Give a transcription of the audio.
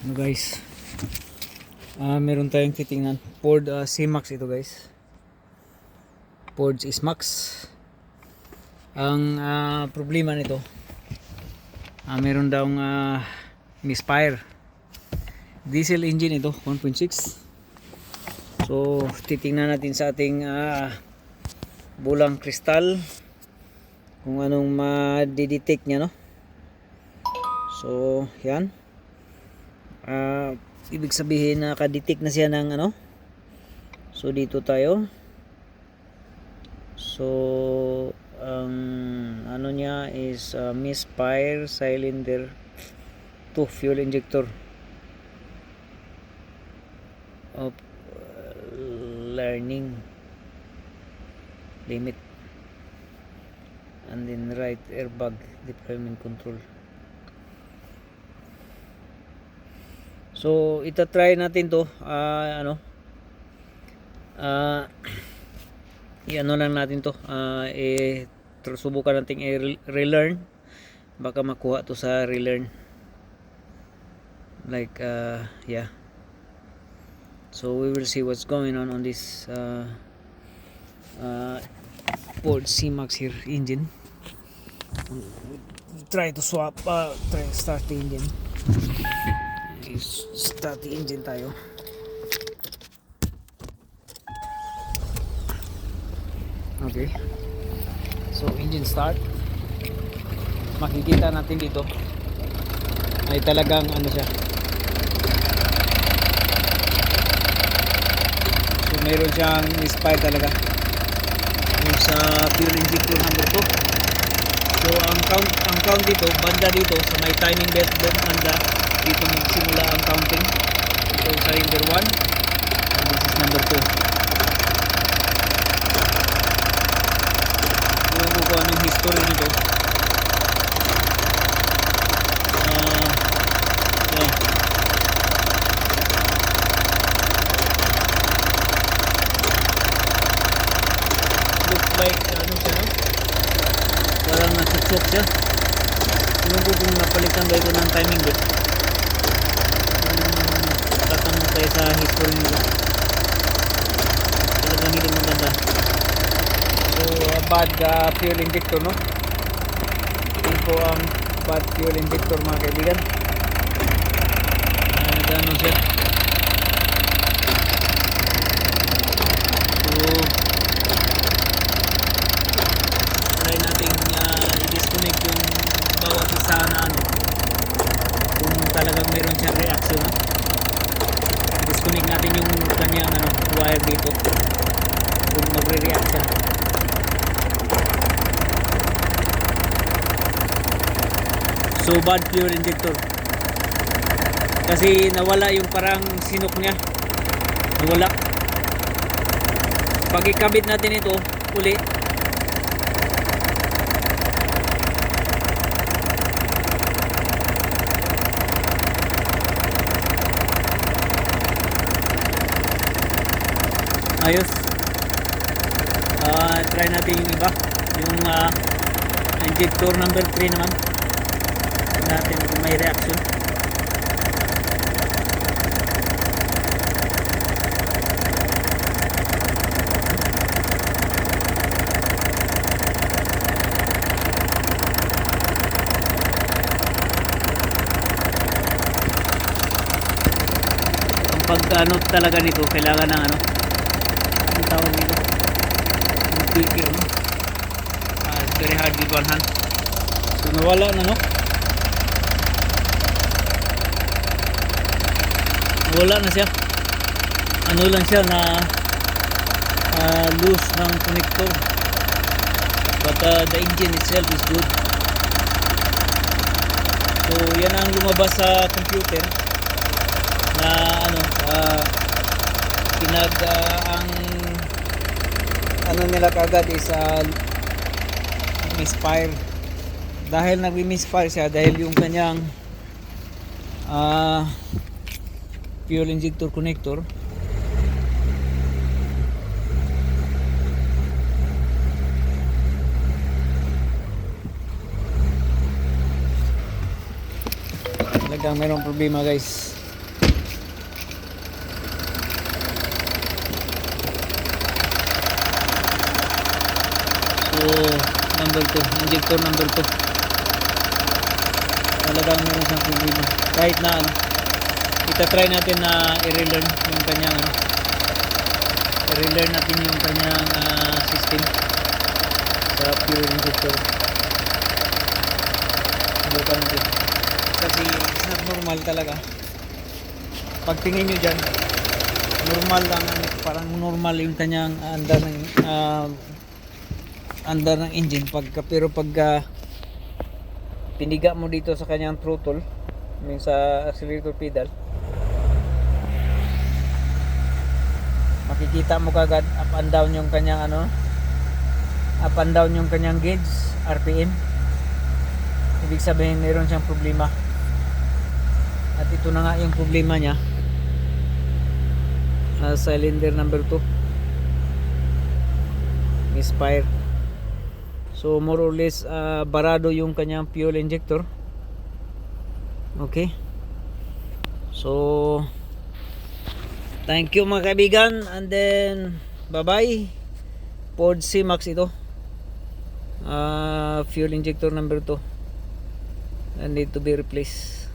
Ano guys, meron tayong titingnan Ford C-Max ito guys. Ford S-Max. Ang problema nito, meron daw misfire. Diesel engine ito, 1.6. So titingnan natin sa ating bulang kristal kung anong ma-detect niya, no? So yan, ibig sabihin na nakadetect na siya ng ano. So dito tayo. So ang ano niya is misfire cylinder 2 fuel injector of learning limit, and then right airbag deployment control. So itatry natin to i-ano lang natin to, subukan natin i-relearn, baka makuha to sa relearn, like yeah. So we will see what's going on this Ford C-Max here engine. Try to swap, try to start the engine. Start the engine tayo. Okay, so engine start. Makikita natin dito ay talagang ano siya. So mayroon siyang misfire talaga yung sa fuel injector number 2. So ang count dito, banda dito sa may timing belt banda dito magsimula ang counting. Ito sa cylinder 1 and this is number 2. Kung anong history nito, yeah. Looks like ano siya, no? Parang nasuksok siya. Kung napalitan ba ito ng timing belt. Tatanong tayo sa history nito, talagang hindi maganda. So bad fuel injector, no? Ito po ang bad fuel injector, mga kaibigan. Nagano siya. So try natin i-disconnect yung bawat isa na ano, kung talagang mayroon siyang reaction, no? Disconnect natin yung kanyang ano, wire dito kung magre-react siya. So bad fuel injector kasi nawala yung parang sinok niya, nawala. Pag ikabit natin ito uli, ayos. Try natin yung iba, yung injector number 3 naman natin kung may reaction. Ang pagkano talaga nito, kailangan ng ano, ang tawag dito, yung filter, no? It's very hard with one hand. So nawala na, no? Wala na siya. Ano lang siya na loose ng connector, but the engine itself is good. So yan ang lumabas sa computer na ano, ang ano nila kagad is misfire. Dahil nag-misfire siya dahil yung kanyang fuel injector connector talagang mayroong problema, guys. So number 2, injector number 2, talagang meron siyang problema. Kahit na ano, itatry natin na i-relearn yung kanyang ano, i-relearn natin yung kanyang system sa fuel injector. Subukan natin kasi it's not normal talaga. Pag tingin nyo dyan, normal lang, parang normal yung kanyang andar ng engine pero pag piniga mo dito sa kanyang throttle, yung sa accelerator pedal, makikita mo kagad up and down yung kanyang gauge RPM. Ibig sabihin mayroon siyang problema, at ito na nga yung problema niya. Cylinder number 2 misfire. So more or less barado yung kanyang fuel injector. Okay, so thank you mga kaibigan, and then bye bye. Ford C-Max ito, fuel injector number 2 and need to be replaced.